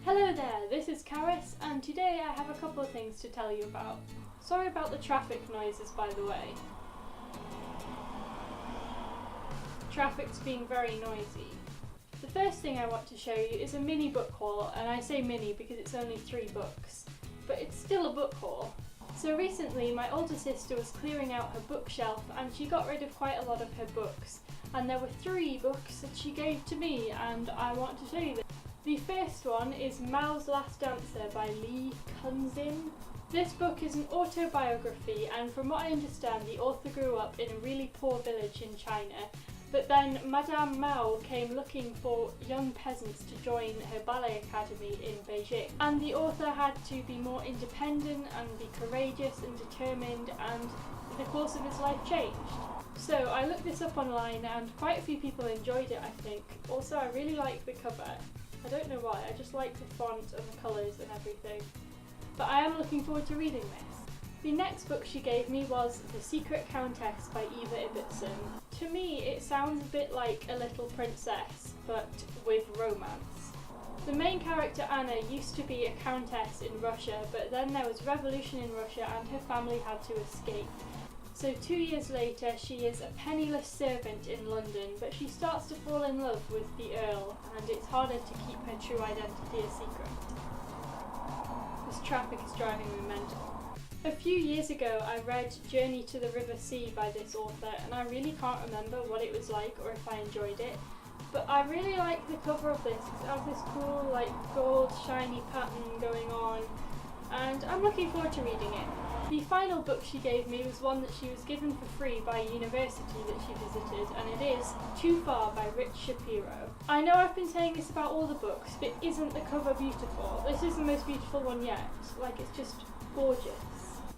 Hello there, this is Countess, and today I have a couple of things to tell you about. Sorry about the traffic noises, by the way. Traffic's being very noisy. The first thing I want to show you is a mini book haul, and I say mini because it's only 3 books, but it's still a book haul. So recently my older sister was clearing out her bookshelf and she got rid of quite a lot of her books, and there were 3 books that she gave to me, and I want to show you them. The first one is Mao's Last Dancer by Cunxin. This book is an autobiography, and from what I understand the author grew up in a really poor village in China, but then Madame Mao came looking for young peasants to join her ballet academy in Beijing, and the author had to be more independent and be courageous and determined, and the course of his life changed. So I looked this up online and quite a few people enjoyed it, I think. Also, I really like the cover. I don't know why, I just like the font and the colours and everything. But I am looking forward to reading this. The next book she gave me was The Secret Countess by Ibbotson. To me it sounds a bit like A Little Princess, but with romance. The main character Anna used to be a countess in Russia, but then there was revolution in Russia and her family had to escape. So 2 years later she is a penniless servant in London, but she starts to fall in love with the Earl, and it's harder to keep her true identity a secret. This traffic is driving me mental. A few years ago I read Journey to the River Sea by this author, and I really can't remember what it was like or if I enjoyed it, but I really like the cover of this because it has this cool like gold shiny pattern going on, and I'm looking forward to reading it. The final book she gave me was one that she was given for free by a university that she visited, and it is Too Far by Rich Shapero. I know I've been saying this about all the books, but isn't the cover beautiful? This is the most beautiful one yet. Like, it's just gorgeous.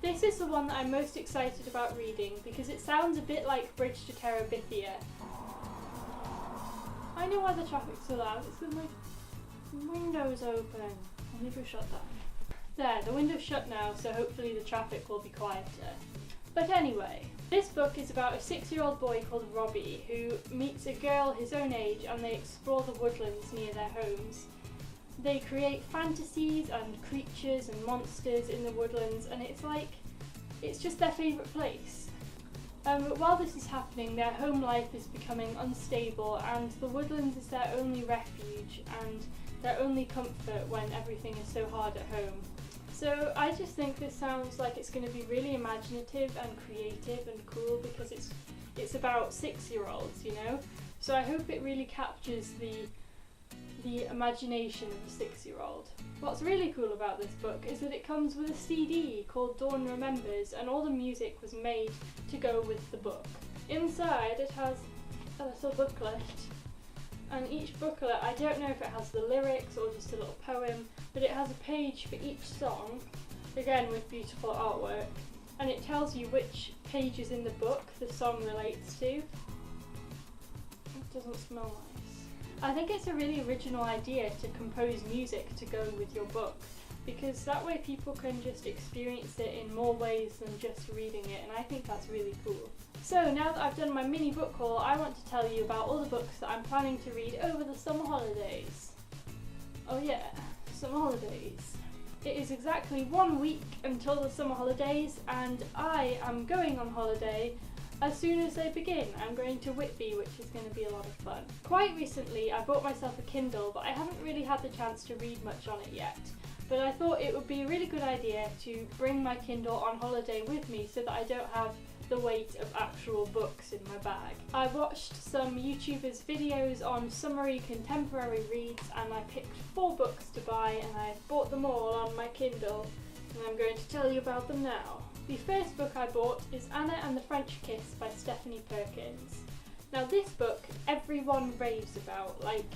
This is the one that I'm most excited about reading because it sounds a bit like Bridge to Terabithia. I know why the traffic's so loud, it's because my window's open. I'll leave it shut that. There, the window's shut now, so hopefully the traffic will be quieter. But anyway, this book is about a 6-year-old boy called Robbie who meets a girl his own age and they explore the woodlands near their homes. They create fantasies and creatures and monsters in the woodlands, and it's just their favourite place. But while this is happening, their home life is becoming unstable and the woodlands is their only refuge and their only comfort when everything is so hard at home. So I just think this sounds like it's going to be really imaginative and creative and cool because it's about 6-year-olds, you know? So I hope it really captures the imagination of a 6-year-old. What's really cool about this book is that it comes with a CD called Dawn Remembers, and all the music was made to go with the book. Inside it has a little booklet, and each booklet, I don't know if it has the lyrics or just a little poem, but it has a page for each song, again with beautiful artwork, and it tells you which pages in the book the song relates to. It doesn't smell nice. I think it's a really original idea to compose music to go with your book, because that way people can just experience it in more ways than just reading it, and I think that's really cool. So now that I've done my mini book haul, I want to tell you about all the books that I'm planning to read over the summer holidays. Oh yeah, summer holidays. It is exactly 1 week until the summer holidays, and I am going on holiday as soon as they begin. I'm going to Whitby, which is going to be a lot of fun. Quite recently I bought myself a Kindle, but I haven't really had the chance to read much on it yet. But I thought it would be a really good idea to bring my Kindle on holiday with me so that I don't have the weight of actual books in my bag. I watched some YouTubers' videos on summary contemporary reads, and I picked 4 books to buy, and I bought them all on my Kindle, and I'm going to tell you about them now. The first book I bought is Anna and the French Kiss by Stephanie Perkins. Now this book everyone raves about, like,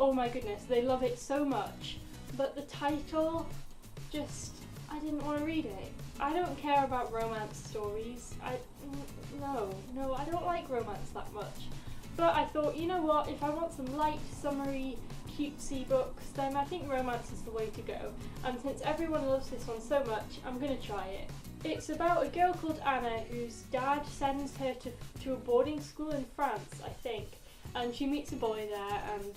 oh my goodness, they love it so much, but the title I didn't want to read it. I don't care about romance stories. No, I don't like romance that much. But I thought, you know what, if I want some light, summery, cutesy books, then I think romance is the way to go. And since everyone loves this one so much, I'm going to try it. It's about a girl called Anna whose dad sends her to a boarding school in France, I think. And she meets a boy there, and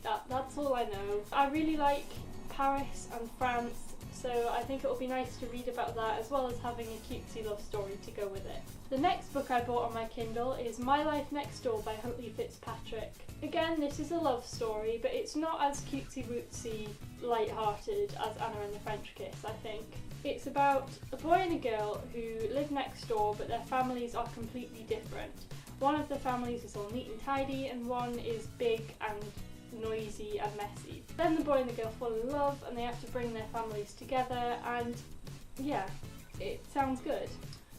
That's all I know. I really like Paris and France, so I think it will be nice to read about that as well as having a cutesy love story to go with it. The next book I bought on my Kindle is My Life Next Door by Huntley Fitzpatrick. Again, this is a love story, but it's not as cutesy-wootsy, light-hearted as Anna and the French Kiss, I think. It's about a boy and a girl who live next door, but their families are completely different. One of the families is all neat and tidy, and one is big and noisy and messy. Then the boy and the girl fall in love, and they have to bring their families together, and yeah, it sounds good.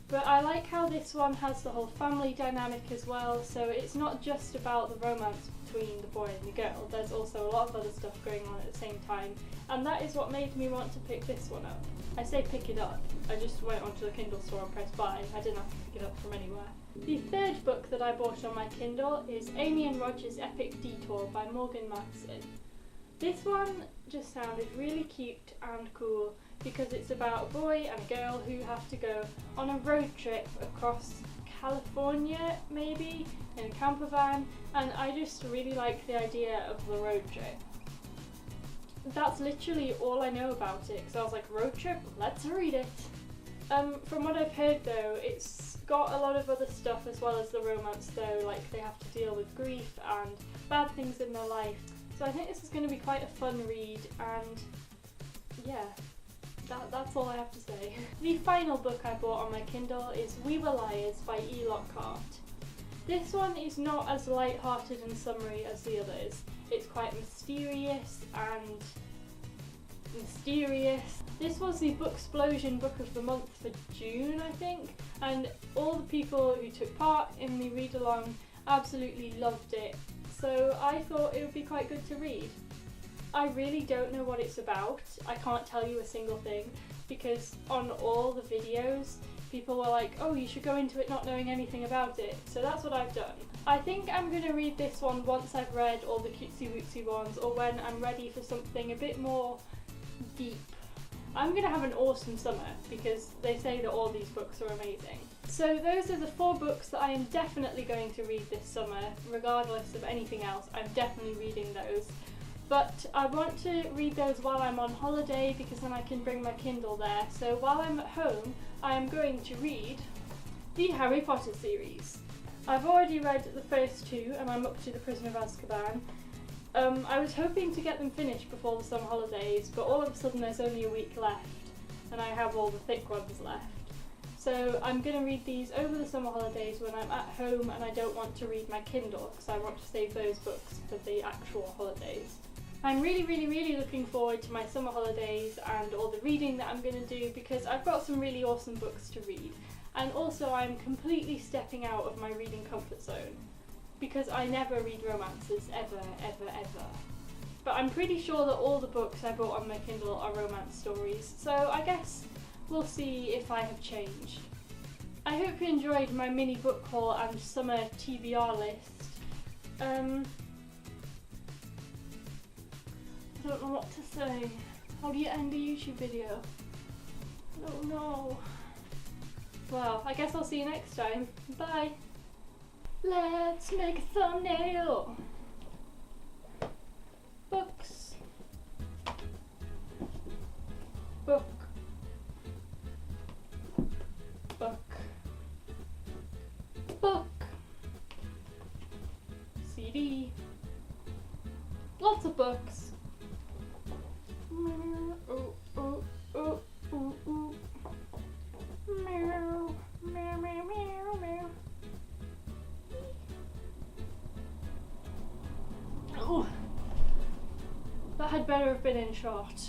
But I like how this one has the whole family dynamic as well, so it's not just about the romance between the boy and the girl, there's also a lot of other stuff going on at the same time, and that is what made me want to pick this one up. I say pick it up, I just went onto the Kindle store and pressed buy, I didn't have to pick it up from anywhere. The third book that I bought on my Kindle is Amy and Roger's Epic Detour by Morgan Matson. This one just sounded really cute and cool because it's about a boy and a girl who have to go on a road trip across California, maybe, in a camper van, and I just really like the idea of the road trip. That's literally all I know about it, because I was like, road trip? Let's read it! From what I've heard though, it's got a lot of other stuff as well as the romance though, like they have to deal with grief and bad things in their life. So I think this is going to be quite a fun read, and yeah, that's all I have to say. The final book I bought on my Kindle is We Were Liars by Lockhart. This one is not as light-hearted and summery as the others. It's quite mysterious and mysterious. This was the Booksplosion Book of the Month for June, I think, and all the people who took part in the read-along absolutely loved it, so I thought it would be quite good to read. I really don't know what it's about. I can't tell you a single thing, because on all the videos people were like, oh, you should go into it not knowing anything about it, so that's what I've done. I think I'm going to read this one once I've read all the cutesy-wootsy ones, or when I'm ready for something a bit more deep. I'm going to have an awesome summer, because they say that all these books are amazing. So those are the 4 books that I am definitely going to read this summer, regardless of anything else. I'm definitely reading those. But I want to read those while I'm on holiday, because then I can bring my Kindle there. So while I'm at home, I am going to read the Harry Potter series. I've already read the first 2, and I'm up to The Prisoner of Azkaban. I was hoping to get them finished before the summer holidays, but all of a sudden there's only a week left, and I have all the thick ones left. So I'm going to read these over the summer holidays when I'm at home and I don't want to read my Kindle, because I want to save those books for the actual holidays. I'm really looking forward to my summer holidays and all the reading that I'm going to do, because I've got some really awesome books to read. And also I'm completely stepping out of my reading comfort zone, because I never read romances, ever. But I'm pretty sure that all the books I bought on my Kindle are romance stories, so I guess we'll see if I have changed. I hope you enjoyed my mini book haul and summer TBR list. I don't know what to say. How do you end a YouTube video? I don't know. Well, I guess I'll see you next time. Bye! Let's make a thumbnail! Books. Book. Book. Book. CD. Lots of books. Meow, ooh, ooh, ooh, ooh, ooh. Meow, meow, meow, meow, meow. Oh, that had better have been in shot.